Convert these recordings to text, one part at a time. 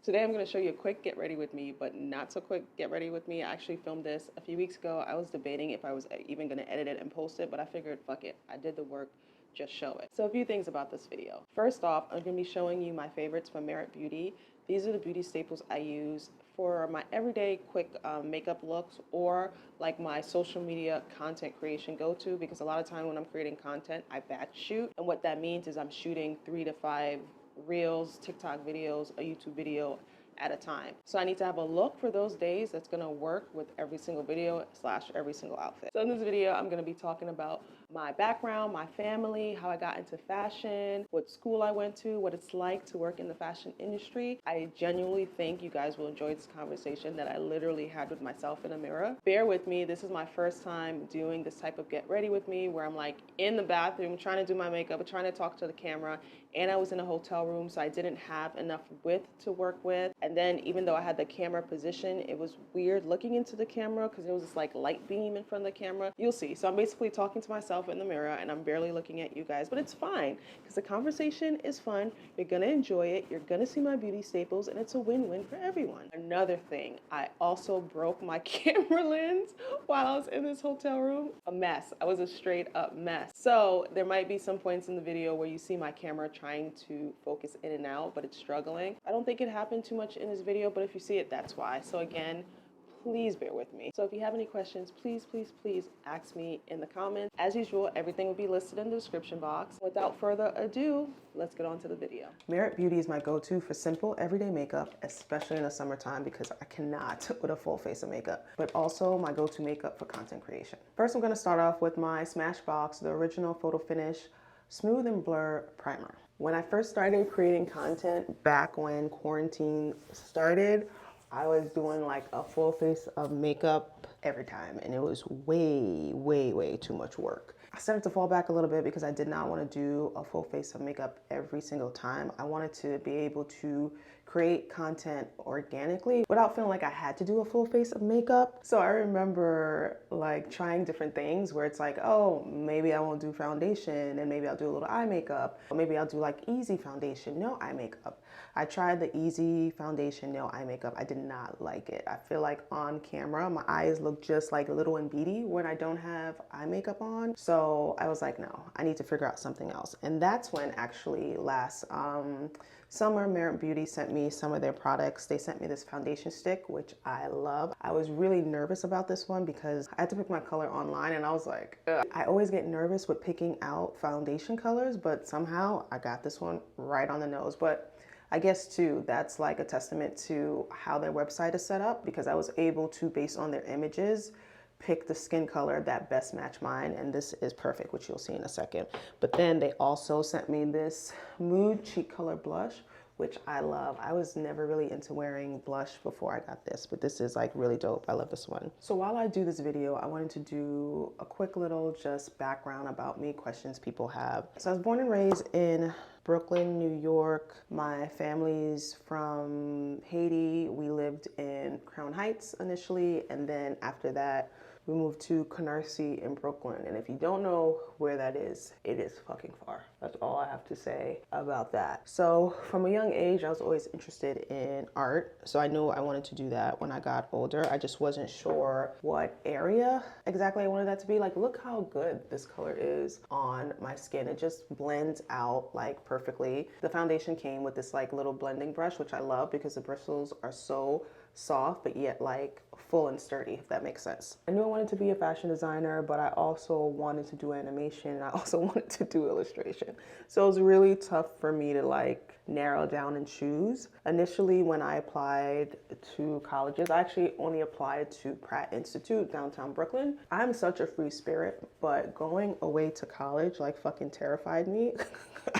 Today I'm going to show you a quick get ready with me, but not so quick get ready with me. I actually filmed this a few weeks ago. I was debating if I was even going to edit it and post it, but I figured, fuck it. I did the work, just show it. So a few things about this video. First off, I'm going to be showing you my favorites from Merit Beauty. These are the beauty staples I use for my everyday quick makeup looks, or like my social media content creation go-to, because a lot of time when I'm creating content, I batch shoot. And what that means is I'm shooting 3 to 5 reels, TikTok videos, a YouTube video at a time. So I need to have a look for those days that's gonna work with every single video / every single outfit. So in this video, I'm gonna be talking about my background, my family, how I got into fashion, what school I went to, what it's like to work in the fashion industry. I genuinely think you guys will enjoy this conversation that I literally had with myself in a mirror. Bear with me, this is my first time doing this type of get ready with me, where I'm like in the bathroom trying to do my makeup, trying to talk to the camera, and I was in a hotel room, so I didn't have enough width to work with. And then even though I had the camera position, it was weird looking into the camera because there was this like light beam in front of the camera. You'll see. So I'm basically talking to myself in the mirror and I'm barely looking at you guys, but it's fine because the conversation is fun. You're gonna enjoy it. You're gonna see my beauty staples, and it's a win-win for everyone. Another thing, I also broke my camera lens while I was in this hotel room. A mess. I was a straight up mess. So there might be some points in the video where you see my camera trying to focus in and out, but it's struggling. I don't think it happened too much in this video, but if you see it, that's why. So again, please bear with me. So if you have any questions, please ask me in the comments. As usual, everything will be listed in the description box. Without further ado, let's get on to the video. Merit Beauty is my go-to for simple everyday makeup, especially in the summertime because I cannot with a full face of makeup, but also my go-to makeup for content creation. First, I'm gonna start off with my Smashbox, the original Photo Finish Smooth and Blur Primer. When I first started creating content back when quarantine started, I was doing like a full face of makeup every time, and it was way too much work. I started to fall back a little bit because I did not want to do a full face of makeup every single time. I wanted to be able to create content organically without feeling like I had to do a full face of makeup. So I remember like trying different things where it's like, oh, maybe I won't do foundation and maybe I'll do a little eye makeup, or maybe I'll do like easy foundation, no eye makeup. I tried the easy foundation, no eye makeup. I did not like it. I feel like on camera, my eyes look just like little and beady when I don't have eye makeup on. So I was like, no, I need to figure out something else. And that's when actually last summer, Merit Beauty sent me some of their products. They sent me this foundation stick, which I love. I was really nervous about this one because I had to pick my color online, and I was like, ugh. I always get nervous with picking out foundation colors, but somehow I got this one right on the nose. But I guess too, that's like a testament to how their website is set up, because I was able to, based on their images, pick the skin color that best matched mine, and this is perfect, which you'll see in a second. But then they also sent me this Mood Cheek Color Blush, which I love. I was never really into wearing blush before I got this, but this is like really dope. I love this one. So while I do this video, I wanted to do a quick little just background about me, questions people have. So I was born and raised in Brooklyn, New York. My family's from Haiti. We lived in Crown Heights initially, and then after that, we moved to Canarsie in Brooklyn. And if you don't know where that is, it is fucking far. That's all I have to say about that. So from a young age, I was always interested in art. So I knew I wanted to do that when I got older. I just wasn't sure what area exactly I wanted that to be. Like, look how good this color is on my skin. It just blends out like perfectly. The foundation came with this like little blending brush, which I love because the bristles are so soft, but yet like full and sturdy, if that makes sense. I knew I wanted to be a fashion designer, but I also wanted to do animation. I also wanted to do illustration. So it was really tough for me to like narrow down and choose. Initially, when I applied to colleges, I actually only applied to Pratt Institute, downtown Brooklyn. I'm such a free spirit, but going away to college like fucking terrified me.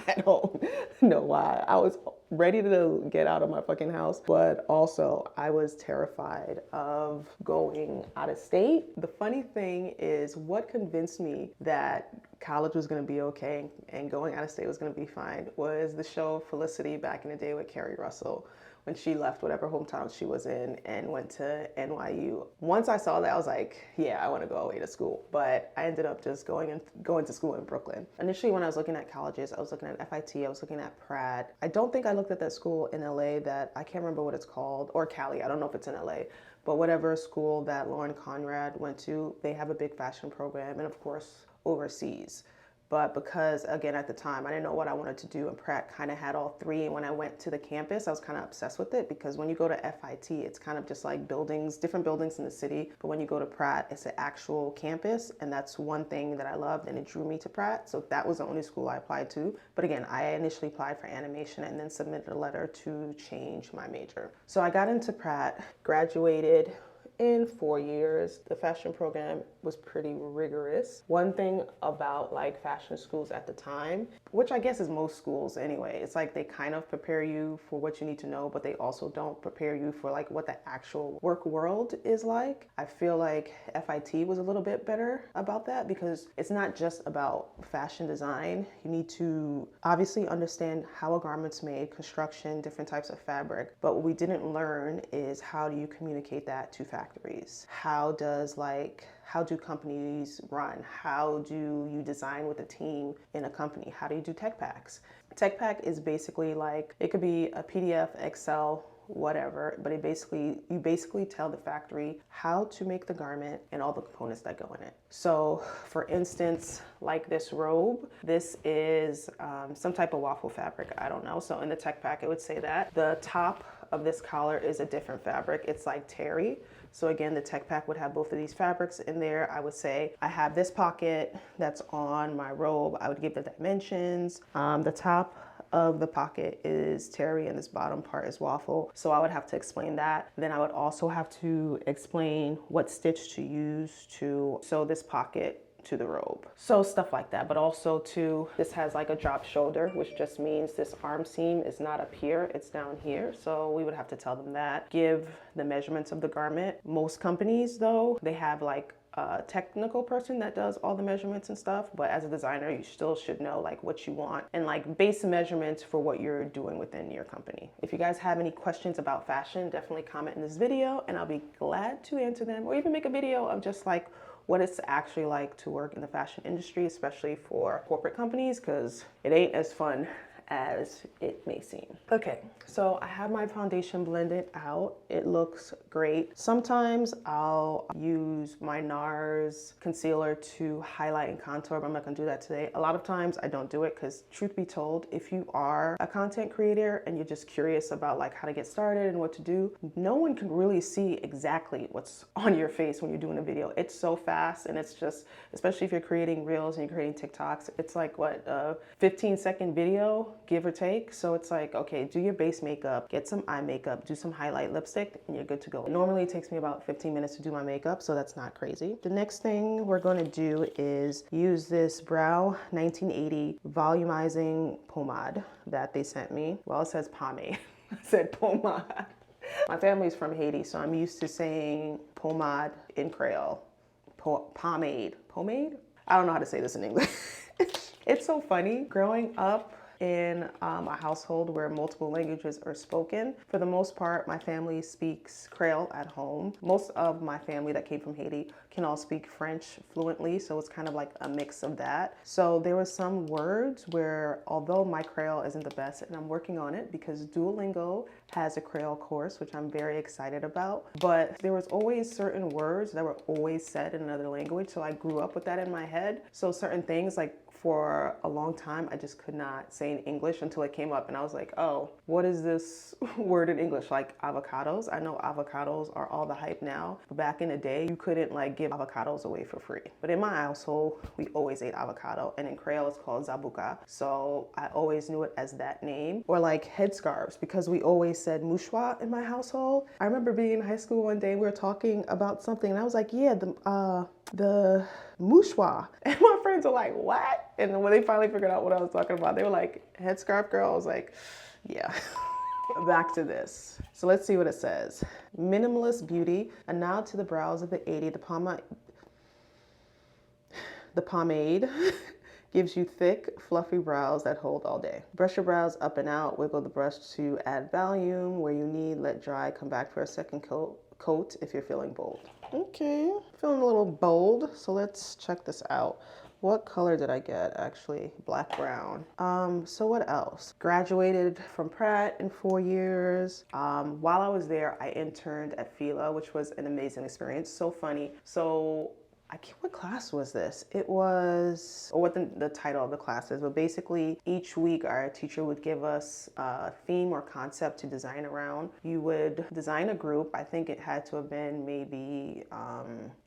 I don't know why. I was ready to get out of my fucking house, but also I was terrified of going out of state. The funny thing is, what convinced me that college was gonna be okay and going out of state was gonna be fine was the show Felicity back in the day with Carrie Russell, when she left whatever hometown she was in and went to NYU. Once I saw that, I was like, yeah, I want to go away to school. But I ended up just going to school in Brooklyn. Initially, when I was looking at colleges, I was looking at FIT, I was looking at Pratt. I don't think I looked at that school in LA that I can't remember what it's called, or Cali. I don't know if it's in LA. But whatever school that Lauren Conrad went to, they have a big fashion program, and of course, overseas. But because, again, at the time, I didn't know what I wanted to do, and Pratt kind of had all three. And when I went to the campus, I was kind of obsessed with it, because when you go to FIT, it's kind of just like buildings, different buildings in the city. But when you go to Pratt, it's an actual campus, and that's one thing that I loved, and it drew me to Pratt. So that was the only school I applied to. But again, I initially applied for animation and then submitted a letter to change my major. So I got into Pratt, graduated in 4 years. The fashion program was pretty rigorous. One thing about like fashion schools at the time, which I guess is most schools anyway, it's like they kind of prepare you for what you need to know, but they also don't prepare you for like what the actual work world is like. I feel like FIT was a little bit better about that, because it's not just about fashion design. You need to obviously understand how a garment's made, construction, different types of fabric, but what we didn't learn is how do you communicate that to factories? How do companies run? How do you design with a team in a company? How do you do tech packs? Tech pack is basically like, it could be a PDF, Excel, whatever, but you basically tell the factory how to make the garment and all the components that go in it. So for instance, like this robe, this is some type of waffle fabric, I don't know. So in the tech pack, it would say that the top of this collar is a different fabric. It's like terry. So again, the tech pack would have both of these fabrics in there. I would say, I have this pocket that's on my robe. I would give the dimensions. The top of the pocket is terry and this bottom part is waffle. So I would have to explain that. Then I would also have to explain what stitch to use to sew this pocket to the robe. So stuff like that. But also too, this has like a drop shoulder, which just means this arm seam is not up here, it's down here. So we would have to tell them that. Give the measurements of the garment. Most companies though, they have like a technical person that does all the measurements and stuff, but as a designer, you still should know like what you want and like base measurements for what you're doing within your company. If you guys have any questions about fashion, definitely comment in this video and I'll be glad to answer them, or even make a video of just like what it's actually like to work in the fashion industry, especially for corporate companies, because it ain't as fun as it may seem. Okay, so I have my foundation blended out. It looks great. Sometimes I'll use my NARS concealer to highlight and contour, but I'm not gonna do that today. A lot of times I don't do it because, truth be told, if you are a content creator and you're just curious about like how to get started and what to do, no one can really see exactly what's on your face when you're doing a video. It's so fast, and it's just, especially if you're creating reels and you're creating TikToks, it's like what, a 15-second video, give or take. So it's like, okay, do your base makeup, get some eye makeup, do some highlight lipstick, and you're good to go. Normally it takes me about 15 minutes to do my makeup, so that's not crazy. The next thing we're going to do is use this Brow 1980 volumizing pomade that they sent me. Well, it says pomade. I said pomade. My family's from Haiti, so I'm used to saying pomade in Creole. Pomade. Pomade? I don't know how to say this in English. It's so funny. Growing up in a household where multiple languages are spoken, for the most part, my family speaks Creole at home. Most of my family that came from Haiti can all speak French fluently, so it's kind of like a mix of that. So there were some words where, although my Creole isn't the best, and I'm working on it because Duolingo has a Creole course, which I'm very excited about, but there was always certain words that were always said in another language, so I grew up with that in my head. So certain things, like for a long time, I just could not say in English until it came up and I was like, oh, what is this word in English? Like avocados. I know avocados are all the hype now, but back in the day, you couldn't like give avocados away for free. But in my household, we always ate avocado, and in Creole, it's called zabuka. So I always knew it as that name. Or like headscarves, because we always said mouchoir in my household. I remember being in high school one day, we were talking about something and I was like, yeah, the mouchoir. And my friends were like, what? And then when they finally figured out what I was talking about, they were like, headscarf girl? I was like, yeah. Back to this. So let's see what it says. Minimalist beauty, a nod to the brows of the 80s, the pomade Gives you thick, fluffy brows that hold all day. Brush your brows up and out, wiggle the brush to add volume where you need, let dry, come back for a second coat if you're feeling bold. Okay, feeling a little bold, so let's check this out. What color did I get? Actually, black brown. So what else? Graduated from Pratt in 4 years. While I was there, I interned at Fila, which was an amazing experience. So funny. So what class was this? It was, or what the title of the class is, but basically each week our teacher would give us a theme or concept to design around. You would design a group. I think it had to have been maybe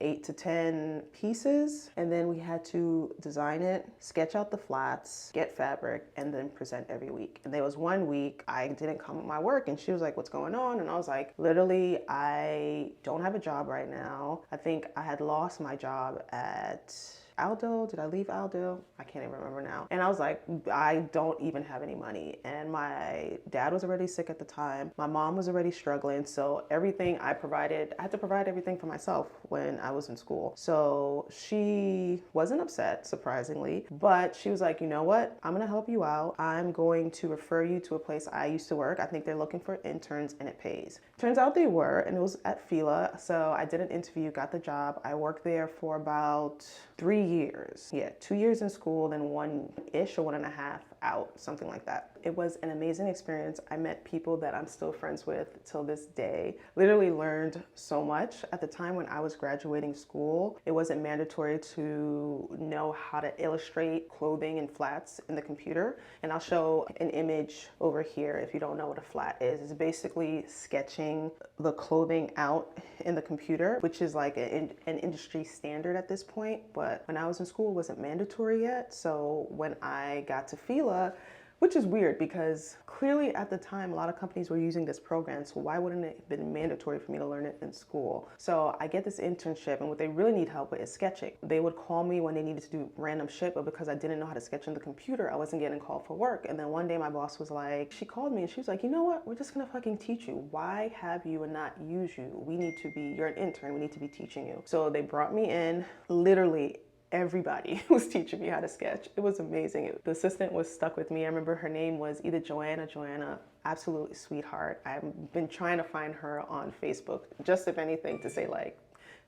8 to 10 pieces. And then we had to design it, sketch out the flats, get fabric, and then present every week. And there was one week I didn't come with my work and she was like, what's going on? And I was like, literally, I don't have a job right now. I think I had lost my job at Aldo. Did I leave Aldo? I can't even remember now. And I was like, I don't even have any money. And my dad was already sick at the time. My mom was already struggling. So everything I provided, I had to provide everything for myself when I was in school. So she wasn't upset, surprisingly, but she was like, you know what? I'm going to help you out. I'm going to refer you to a place I used to work. I think they're looking for interns and it pays. Turns out they were, and it was at Fila. So I did an interview, got the job. I worked there for about 3 years. Yeah, 2 years in school, then 1-ish or 1.5 out, something like that. It was an amazing experience. I met people that I'm still friends with till this day. Literally learned so much. At the time when I was graduating school, it wasn't mandatory to know how to illustrate clothing and flats in the computer. And I'll show an image over here if you don't know what a flat is. It's basically sketching the clothing out in the computer, which is like an industry standard at this point. But when I was in school, it wasn't mandatory yet. So when I got to Fila, which is weird because clearly at the time, a lot of companies were using this program. So why wouldn't it have been mandatory for me to learn it in school? So I get this internship and what they really need help with is sketching. They would call me when they needed to do random shit, but because I didn't know how to sketch on the computer, I wasn't getting called for work. And then one day my boss was like, she called me and she was like, you know what? We're just gonna fucking teach you. Why have you and not use you? We need to be, you're an intern, we need to be teaching you. So they brought me in, literally everybody was teaching me how to sketch. It was amazing. The assistant was stuck with me. I remember her name was either Joanna, absolutely sweetheart. I've been trying to find her on Facebook, just if anything, to say like,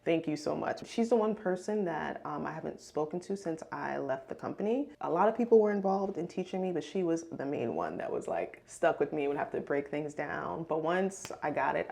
thank you so much. She's the one person that I haven't spoken to since I left the company. A lot of people were involved in teaching me, but she was the main one that was like stuck with me, would have to break things down. But once I got it,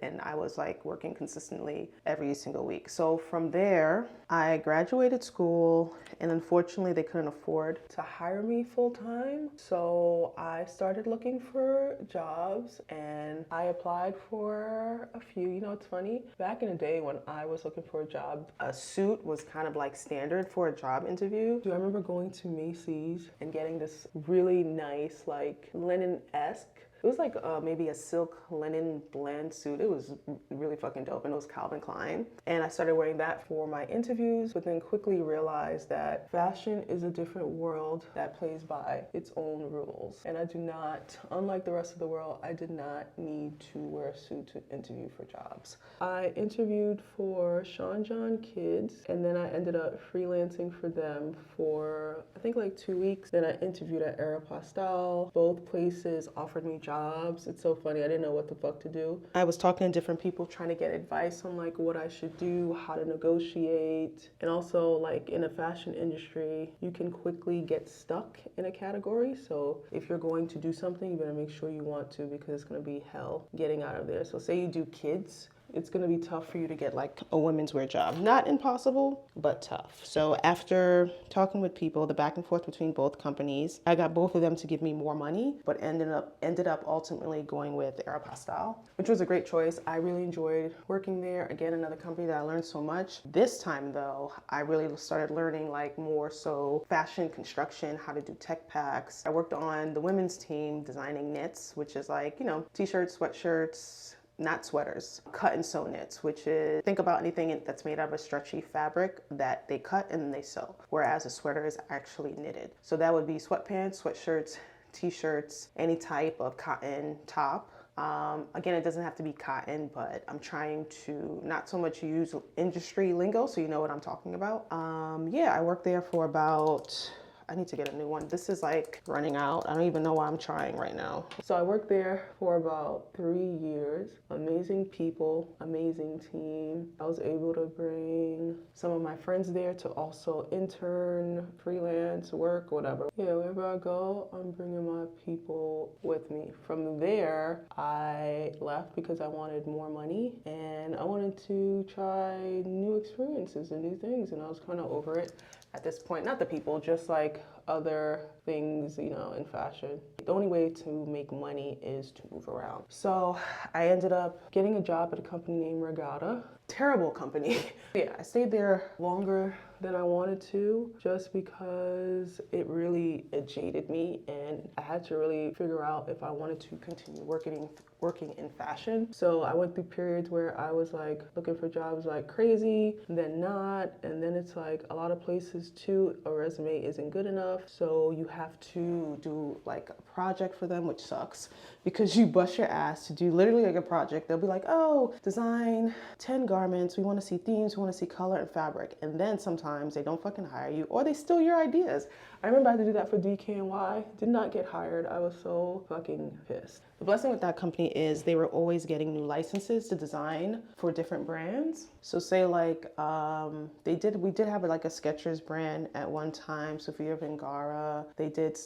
and I was like working consistently every single week. So from there, I graduated school, and unfortunately they couldn't afford to hire me full time. So I started looking for jobs and I applied for a few. You know, it's funny, back in the day when I was looking for a job, a suit was kind of like standard for a job interview. I remember going to Macy's and getting this really nice, like linen-esque, it was like maybe a silk linen blend suit. It was really fucking dope, and it was Calvin Klein. And I started wearing that for my interviews, but then quickly realized that fashion is a different world that plays by its own rules. And I do not, unlike the rest of the world, I did not need to wear a suit to interview for jobs. I interviewed for Sean John Kids, and then I ended up freelancing for them for, I think like 2 weeks. Then I interviewed at Aeropostale. Both places offered me jobs. It's so funny, I didn't know what the fuck to do. I was talking to different people trying to get advice on like what I should do, how to negotiate, and also like in a fashion industry, you can quickly get stuck in a category. So if you're going to do something, you better make sure you want to, because it's gonna be hell getting out of there. So say you do kids, it's gonna be tough for you to get like a women's wear job. Not impossible, but tough. So after talking with people, the back and forth between both companies, I got both of them to give me more money, but ended up ultimately going with Aeropostale, which was a great choice. I really enjoyed working there. Again, another company that I learned so much. This time though, I really started learning like more so fashion construction, how to do tech packs. I worked on the women's team designing knits, which is like, you know, t-shirts, sweatshirts, not sweaters, cut and sew knits, which is, think about anything that's made out of a stretchy fabric that they cut and then they sew, whereas a sweater is actually knitted. So that would be sweatpants, sweatshirts, t-shirts, any type of cotton top. Again, it doesn't have to be cotton, but I'm trying to not so much use industry lingo so you know what I'm talking about. Yeah, I worked there for about I need to get a new one. This is like running out. I don't even know why I'm trying right now. So I worked there for about 3 years. Amazing people, amazing team. I was able to bring some of my friends there to also intern, freelance, work, whatever. Yeah, wherever I go, I'm bringing my people with me. From there, I left because I wanted more money and I wanted to try new experiences and new things, and I was kind of over it at this point. Not the people, just like other things, you know, in fashion. The only way to make money is to move around. So I ended up getting a job at a company named Regatta. Terrible company. Yeah, I stayed there longer than I wanted to just because it jaded me, and I had to really figure out if I wanted to continue working in fashion. So I went through periods where I was like looking for jobs like crazy, and then not, and then it's like a lot of places too, a resume isn't good enough, so you have to do like a project for them, which sucks because you bust your ass to do literally like a project. They'll be like, oh, design 10 garments, we want to see themes, we want to see color and fabric, and then sometimes they don't fucking hire you or they steal your ideas. I remember I had to do that for DKNY, did not get hired. I was so fucking pissed. The blessing with that company is they were always getting new licenses to design for different brands. So say like we did have like a Skechers brand at one time, Sofia Vergara. They did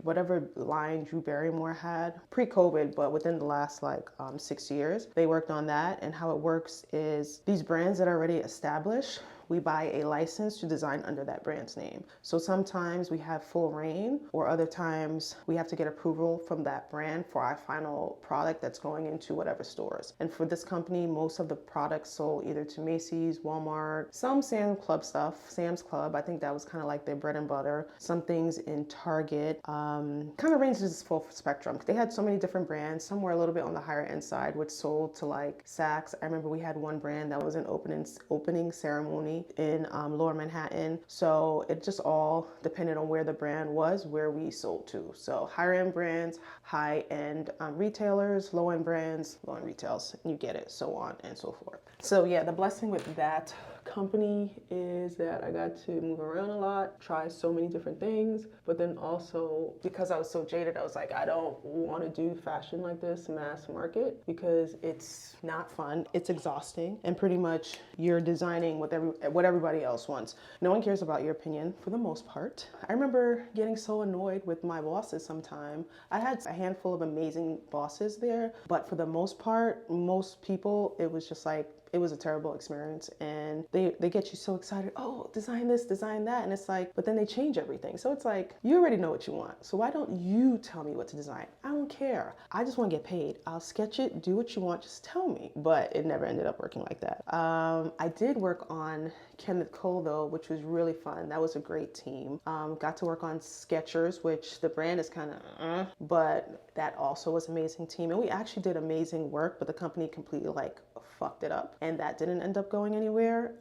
whatever line Drew Barrymore had pre-COVID, but within the last like 6 years, they worked on that. And how it works is these brands that are already established, we buy a license to design under that brand's name. So sometimes we have full reign, or other times we have to get approval from that brand for our final product that's going into whatever stores. And for this company, most of the products sold either to Macy's, Walmart, some Sam's Club stuff. Sam's Club, I think that was kind of like their bread and butter. Some things in Target, kind of ranges this full spectrum. They had so many different brands. Some were a little bit on the higher end side, which sold to like Saks. I remember we had one brand that was an opening ceremony in Lower Manhattan. So it just all depended on where the brand was, where we sold to. So higher end brands, high end retailers, low end brands, low end retails, you get it, so on and so forth. So yeah, the blessing with that company is that I got to move around a lot, try so many different things, but then also because I was so jaded, I was like, I don't want to do fashion like this, mass market, because it's not fun, it's exhausting, and pretty much you're designing what everybody else wants. No one cares about your opinion for the most part. I remember getting so annoyed with my bosses sometime. I had a handful of amazing bosses there, but for the most part, most people, it was just like, it was a terrible experience, and they get you so excited, oh, design this, design that, and it's like, but then they change everything. So it's like, you already know what you want, so why don't you tell me what to design? I don't care. I just want to get paid. I'll sketch it, do what you want, just tell me. But it never ended up working like that. I did work on Kenneth Cole though, which was really fun. That was a great team. Got to work on Skechers, which the brand is kind of, but that also was an amazing team. And we actually did amazing work, but the company completely like fucked it up, and that didn't end up going anywhere.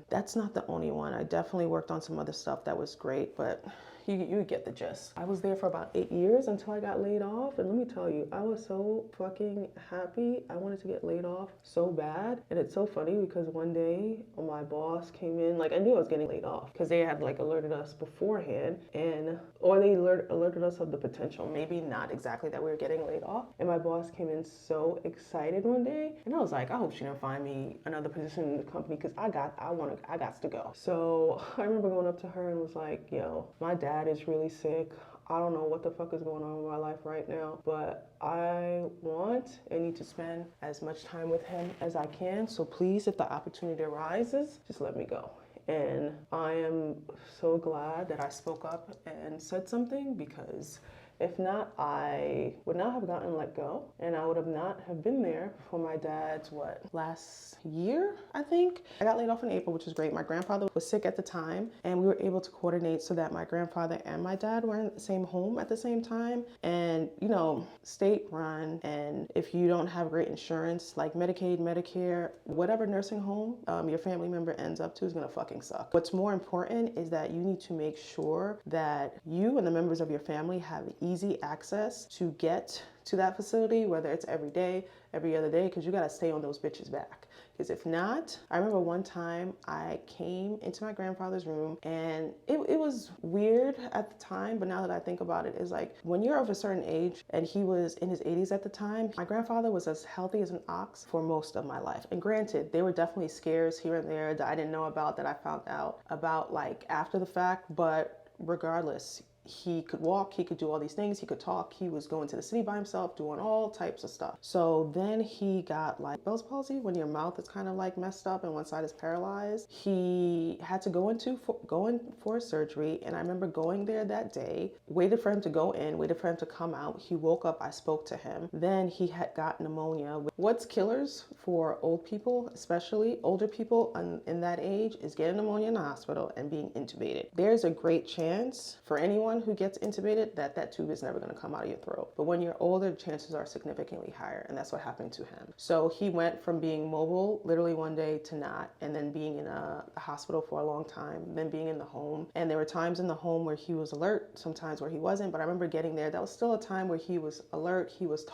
That's not the only one. I definitely worked on some other stuff that was great, but you get the gist. I was there for about 8 years until I got laid off, and let me tell you, I was so fucking happy. I wanted to get laid off so bad, and it's so funny because one day my boss came in, like I knew I was getting laid off because they had like alerted us beforehand, or they alerted us of the potential, maybe not exactly that we were getting laid off. And my boss came in so excited one day, and I was like, I hope she didn't find me another position in the company because I got to go. So I remember going up to her and was like, yo, my dad is really sick. I don't know what the fuck is going on in my life right now, but I want and need to spend as much time with him as I can. So please, if the opportunity arises, just let me go. And I am so glad that I spoke up and said something, because if not, I would not have gotten let go, and I would have not have been there for my dad's, last year, I think. I got laid off in April, which was great. My grandfather was sick at the time, and we were able to coordinate so that my grandfather and my dad were in the same home at the same time. And, you know, state run, and if you don't have great insurance, like Medicaid, Medicare, whatever nursing home your family member ends up to is gonna fucking suck. What's more important is that you need to make sure that you and the members of your family have easy access to get to that facility, whether it's every day, every other day, because you got to stay on those bitches back. Because if not, I remember one time I came into my grandfather's room, and it was weird at the time, but now that I think about it, it's like when you're of a certain age, and he was in his 80s at the time, my grandfather was as healthy as an ox for most of my life. And granted, there were definitely scares here and there that I didn't know about, that I found out about like after the fact, but regardless, he could walk, he could do all these things, he could talk, he was going to the city by himself, doing all types of stuff. So then he got like Bell's palsy, when your mouth is kind of like messed up and one side is paralyzed. He had to go in for surgery, and I remember going there that day, waited for him to go in, waited for him to come out. He woke up, I spoke to him. Then he had got pneumonia. What's killers for old people, especially older people in that age, is getting pneumonia in the hospital and being intubated. There's a great chance for anyone who gets intubated that tube is never going to come out of your throat. But when you're older, chances are significantly higher, and that's what happened to him. So he went from being mobile literally one day to not, and then being in a hospital for a long time, then being in the home. And there were times in the home where he was alert, sometimes where he wasn't, but I remember getting there, that was still a time where he was alert, he was he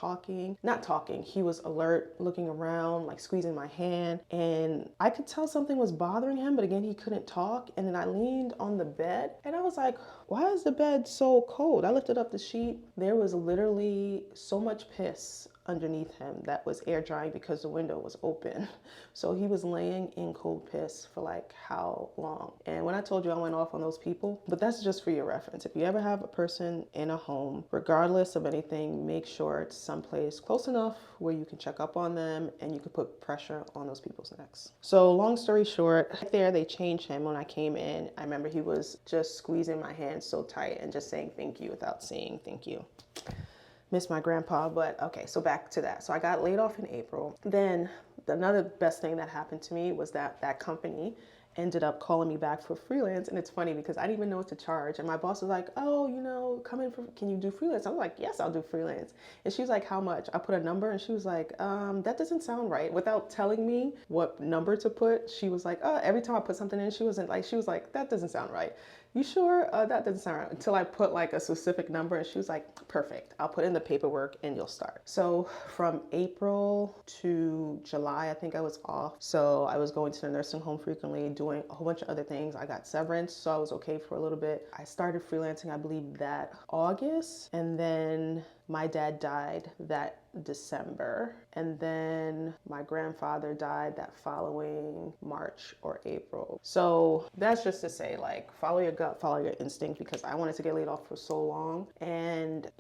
was alert, looking around, like squeezing my hand, and I could tell something was bothering him, but again, he couldn't talk. And then I leaned on the bed, and I was like, why is the bed so cold? I lifted up the sheet. There was literally so much piss underneath him that was air drying because the window was open. So he was laying in cold piss for like how long? And when I told you I went off on those people, but that's just for your reference. If you ever have a person in a home, regardless of anything, make sure it's someplace close enough where you can check up on them and you can put pressure on those people's necks. So long story short, right there they changed him when I came in. I remember he was just squeezing my hand so tight and just saying thank you without saying thank you. Miss my grandpa, but okay, so back to that. So I got laid off in April. Then another best thing that happened to me was that company ended up calling me back for freelance. And it's funny because I didn't even know what to charge. And my boss was like, oh, can you do freelance? I was like, yes, I'll do freelance. And she was like, how much? I put a number, and she was like, that doesn't sound right. Without telling me what number to put, she was like, every time I put something in, she was like, that doesn't sound right. You sure? That doesn't sound right. Until I put like a specific number, and she was like, perfect. I'll put in the paperwork and you'll start. So from April to July, I think I was off. So I was going to the nursing home frequently, doing a whole bunch of other things. I got severance, so I was okay for a little bit. I started freelancing, I believe that August, and then my dad died that December, and then my grandfather died that following March or April. So that's just to say, like, follow your gut, follow your instinct, because I wanted to get laid off for so long, and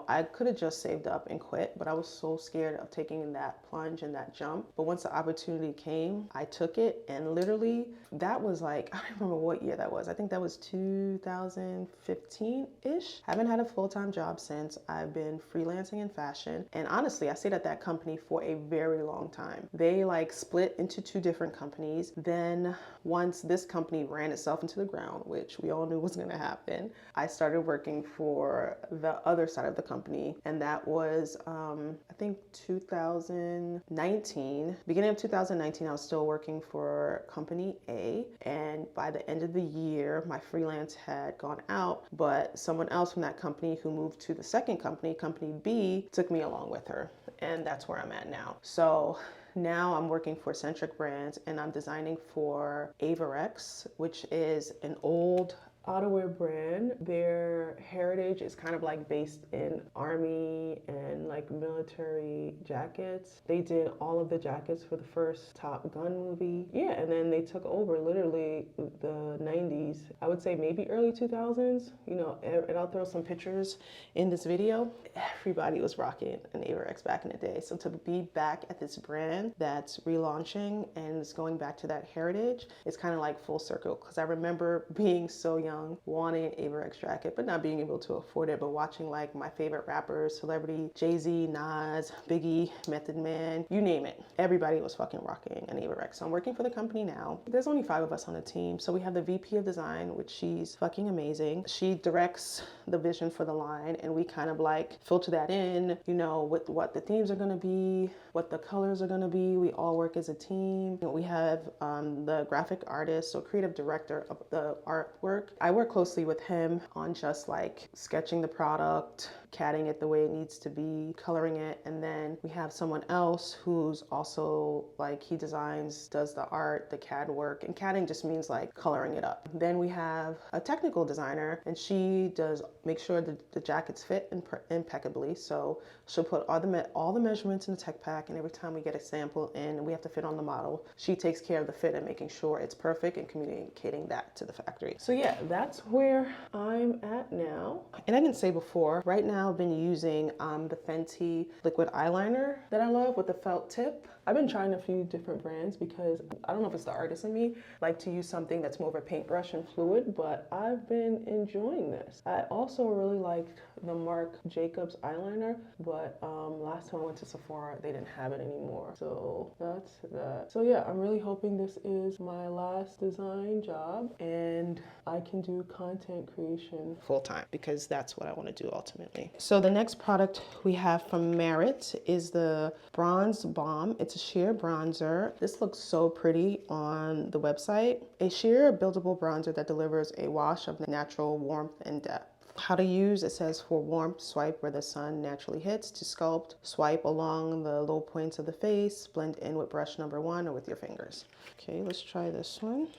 I could have just saved up and quit, but I was so scared of taking that plunge and that jump. But once the opportunity came, I took it, and literally that was like, I don't remember what year that was. I think that was 2015-ish. Haven't had a full-time job since. I've been freelancing in fashion, and honestly, I stayed at that company for a very long time. They like split into two different companies. Then once this company ran itself into the ground, which we all knew was going to happen, I started working for the other side of the company, and that was I think 2019. Beginning of 2019, I was still working for company A, and by the end of the year, my freelance had gone out, but someone else from that company who moved to the second company, company B, took me along with her, and that's where I'm at now. So now I'm working for Centric Brands, and I'm designing for Averex, which is an old outerwear brand. Their heritage is kind of like based in army and like military jackets. They did all of the jackets for the first Top Gun movie. Yeah, and then they took over literally the 90s. I would say maybe early 2000s, and I'll throw some pictures in this video. Everybody was rocking an Averex back in the day. So to be back at this brand that's relaunching and it's going back to that heritage, it's kind of like full circle, because I remember being so young, wanting an Averex jacket, but not being able to afford it, but watching like my favorite rappers, celebrity, Jay-Z, Nas, Biggie, Method Man, you name it. Everybody was fucking rocking an Averex. So I'm working for the company now. There's only 5 of us on the team. So we have the VP of design, which she's fucking amazing. She directs the vision for the line, and we kind of like filter that in, with what the themes are going to be, what the colors are going to be. We all work as a team. We have the graphic artist, so creative director of the artwork. I work closely with him on just like sketching the product, catting it the way it needs to be, coloring it. And then we have someone else who's also like, he designs, does the art, the CAD work, and CADing just means like coloring it up. Then we have a technical designer, and she does make sure that the jackets fit impeccably. So she'll put all the measurements in the tech pack, and every time we get a sample in, we have to fit on the model. She takes care of the fit and making sure it's perfect and communicating that to the factory. So yeah, that's where I'm at now. And I didn't say before, right now I've been using the Fenty liquid eyeliner that I love with the felt tip. I've been trying a few different brands because I don't know if it's the artist in me, like to use something that's more of a paintbrush and fluid, but I've been enjoying this. I also really liked the Marc Jacobs eyeliner, but last time I went to Sephora, they didn't have it anymore. So that's that. So yeah, I'm really hoping this is my last design job and I can do content creation full time, because that's what I want to do ultimately. So the next product we have from Merit is the Bronze Balm. It's a sheer bronzer. This looks so pretty on the website. A sheer buildable bronzer that delivers a wash of natural warmth and depth. How to use, it says, for warmth, swipe where the sun naturally hits. To sculpt, swipe along the low points of the face, blend in with brush number 1 or with your fingers. Okay, let's try this one.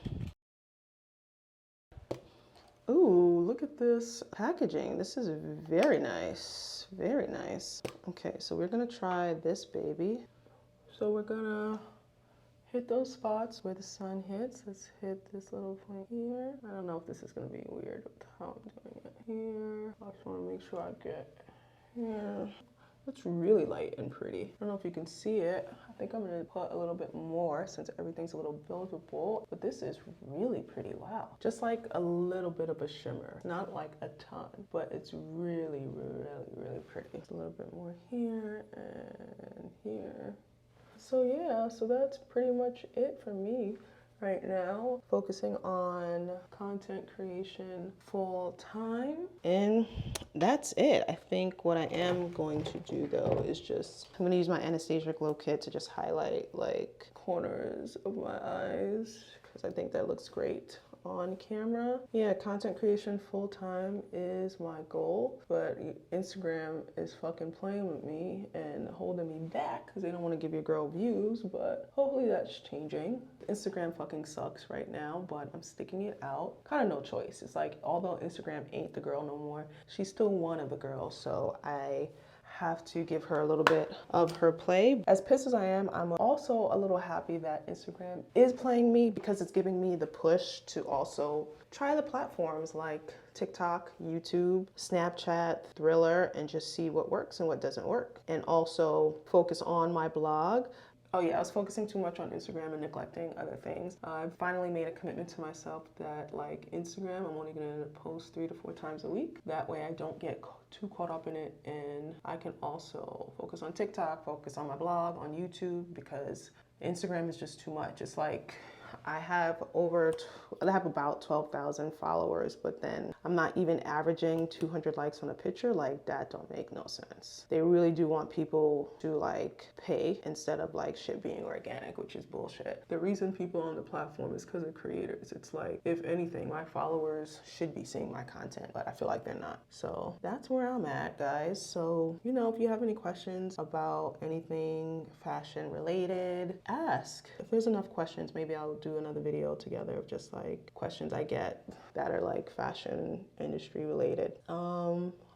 Ooh, look at this packaging. This is very nice, very nice. Okay, so we're gonna try this baby. So we're gonna hit those spots where the sun hits. Let's hit this little point here. I don't know if this is gonna be weird with how I'm doing it here. I just wanna make sure I get here. It's really light and pretty. I don't know if you can see it. I think I'm gonna put a little bit more since everything's a little buildable, but this is really pretty. Wow. Just like a little bit of a shimmer. Not like a ton, but it's really, really, really pretty. Just a little bit more here and here. So yeah, so that's pretty much it for me right now. Focusing on content creation full time. And that's it. I think what I am going to do though is I'm gonna use my Anastasia Glow Kit to just highlight like corners of my eyes, because I think that looks great on camera. Yeah, content creation full time is my goal, but Instagram is fucking playing with me and holding me back because they don't want to give your girl views, but hopefully that's changing. Instagram fucking sucks right now, but I'm sticking it out. Kind of no choice. It's like, although Instagram ain't the girl no more, she's still one of the girls, so I have to give her a little bit of her play. As pissed as I am, I'm also a little happy that Instagram is playing me, because it's giving me the push to also try the platforms like TikTok, YouTube, Snapchat, Thriller, and just see what works and what doesn't work. And also focus on my blog. Oh yeah, I was focusing too much on Instagram and neglecting other things. I've finally made a commitment to myself that like Instagram, I'm only gonna post 3 to 4 times a week. That way I don't get too caught up in it, and I can also focus on TikTok, focus on my blog, on YouTube, because Instagram is just too much. It's like, I have about 12,000 followers, but then I'm not even averaging 200 likes on a picture. Like, that don't make no sense. They really do want people to like pay instead of like shit being organic, which is bullshit. The reason people on the platform is because of creators. It's like, if anything, my followers should be seeing my content, but I feel like they're not. So that's where I'm at, guys. So, you know, if you have any questions about anything fashion related, ask. If there's enough questions, maybe I'll do another video together of just like questions I get that are like fashion industry related.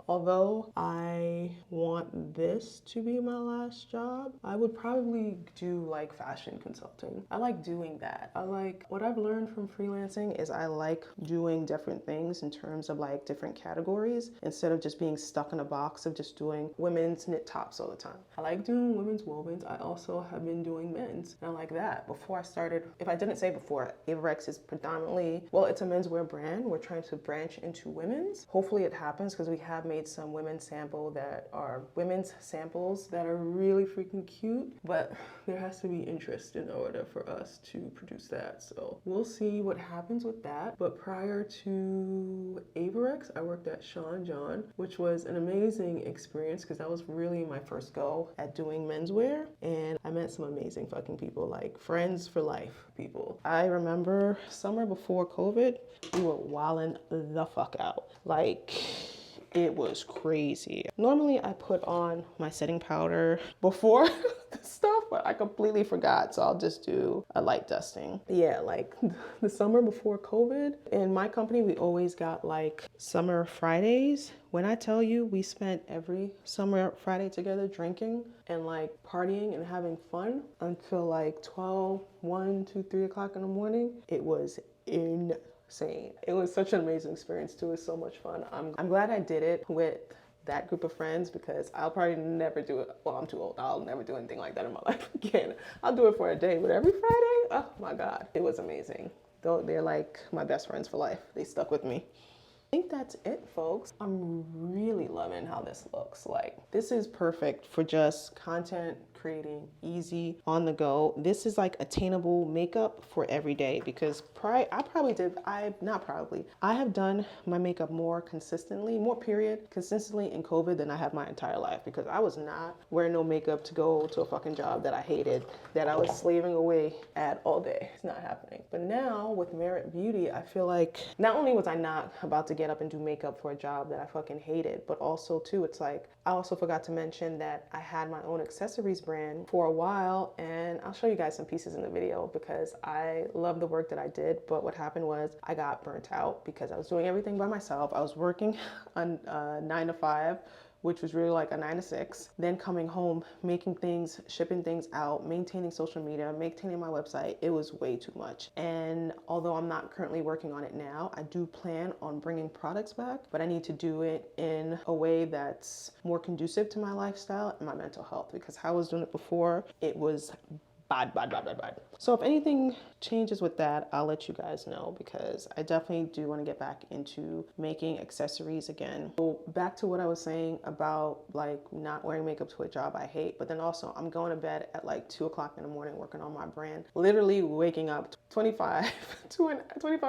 Although I want this to be my last job, I would probably do like fashion consulting. I like doing that. What I've learned from freelancing is I like doing different things in terms of like different categories instead of just being stuck in a box of just doing women's knit tops all the time. I like doing women's wovens. I also have been doing men's, and I like that. Before I started, if I didn't say before, Averex is predominantly, well, it's a menswear brand. We're trying to branch into women's. Hopefully it happens, because we have made some women's samples that are really freaking cute, but there has to be interest in order for us to produce that. So we'll see what happens with that. But prior to Averex, I worked at Sean John, which was an amazing experience because that was really my first go at doing menswear, and I met some amazing fucking people, like friends for life people. I remember summer before COVID, we were wilding the fuck out. Like, It was crazy. Normally I put on my setting powder before the stuff, but I completely forgot. So I'll just do a light dusting. Yeah, like the summer before COVID, in my company, we always got like summer Fridays. When I tell you we spent every summer Friday together drinking and like partying and having fun until like 12, 1, 2, 3 o'clock in the morning, it was insane. It was such an amazing experience too. It was so much fun. I'm glad I did it with that group of friends because I'll probably never do it. Well, I'm too old. I'll never do anything like that in my life again. I'll do it for a day, but every Friday, oh my God, it was amazing. They're like my best friends for life. They stuck with me. I think that's it, folks. I'm really loving how this looks. Like, this is perfect for just content creating, easy, on the go. This is like attainable makeup for every day because I have done my makeup more consistently in COVID than I have my entire life because I was not wearing no makeup to go to a fucking job that I hated, that I was slaving away at all day. It's not happening. But now with Merit Beauty, I feel like not only was I not about to get up and do makeup for a job that I fucking hated, but also too, it's like, I also forgot to mention that I had my own accessories brand for a while, and I'll show you guys some pieces in the video because I love the work that I did, but what happened was I got burnt out because I was doing everything by myself. I was working on 9 to 5, which was really like a 9 to 6, then coming home, making things, shipping things out, maintaining social media, maintaining my website. It was way too much. And although I'm not currently working on it now, I do plan on bringing products back, but I need to do it in a way that's more conducive to my lifestyle and my mental health because how I was doing it before, it was bad. So if anything changes with that, I'll let you guys know because I definitely do want to get back into making accessories again. So back to what I was saying about like not wearing makeup to a job I hate, but then also I'm going to bed at like 2 o'clock in the morning working on my brand, literally waking up 25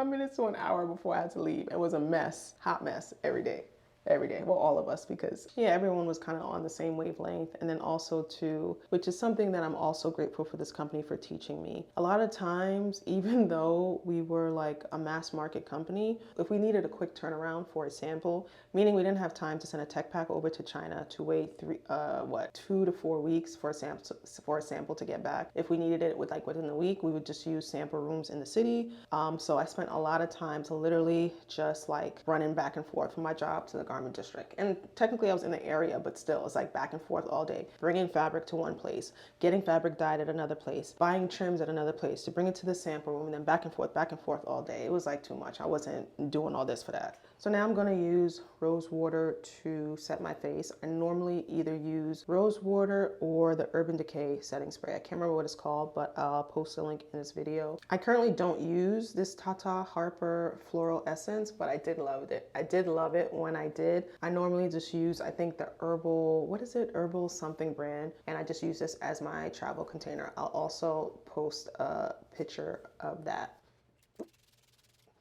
minutes to an hour before I had to leave. It was a mess, hot mess every day. Well, all of us, because yeah, everyone was kind of on the same wavelength. And then also too, which is something that I'm also grateful for this company for teaching me. A lot of times, even though we were like a mass market company, if we needed a quick turnaround for a sample, meaning we didn't have time to send a tech pack over to China to wait 2 to 4 weeks for a sample to get back. If we needed it within the week, we would just use sample rooms in the city. So I spent a lot of time to literally just like running back and forth from my job to the garment district. And technically I was in the area, but still it's like back and forth all day, bringing fabric to one place, getting fabric dyed at another place, buying trims at another place to bring it to the sample room, and then back and forth all day. It was like too much. I wasn't doing all this for that. So now I'm going to use rose water to set my face. I normally either use rose water or the Urban Decay setting spray. I can't remember what it's called, but I'll post a link in this video. I currently don't use this Tata Harper Floral Essence, but I did love it. I did love it when I did. I normally just use, I think the Herbal something brand, and I just use this as my travel container. I'll also post a picture of that.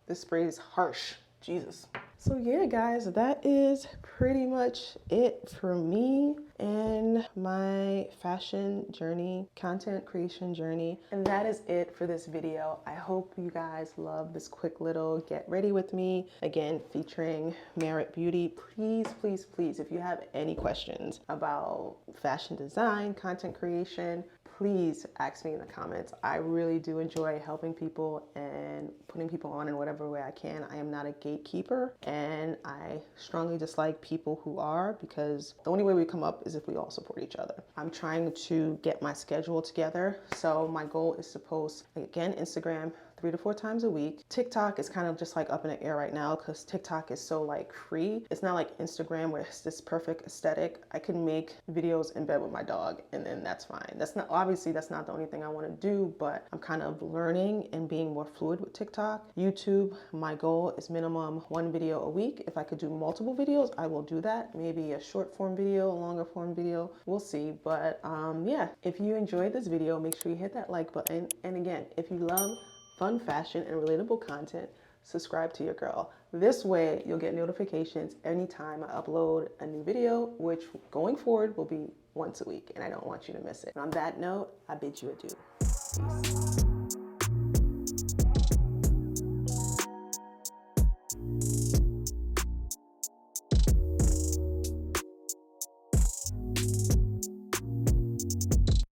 This spray is harsh. Jesus. So yeah, guys, that is pretty much it for me and my fashion journey, content creation journey. And that is it for this video. I hope you guys love this quick little get ready with me, again, featuring Merit Beauty. Please, please, please, if you have any questions about fashion design, content creation, please ask me in the comments. I really do enjoy helping people and putting people on in whatever way I can. I am not a gatekeeper, and I strongly dislike people who are, because the only way we come up is if we all support each other. I'm trying to get my schedule together. So my goal is to post, again, Instagram 3 to 4 times a week. TikTok is kind of just like up in the air right now because TikTok is so like free. It's not like Instagram where it's this perfect aesthetic. I can make videos in bed with my dog and then that's fine. Obviously that's not the only thing I want to do, but I'm kind of learning and being more fluid with TikTok. YouTube, my goal is minimum 1 video a week. If I could do multiple videos, I will do that. Maybe a short form video, a longer form video, we'll see. But yeah, if you enjoyed this video, make sure you hit that like button. And again, if you love fun fashion and relatable content, subscribe to your girl. This way you'll get notifications anytime I upload a new video, which going forward will be once a week, and I don't want you to miss it. And on that note, I bid you adieu. Peace.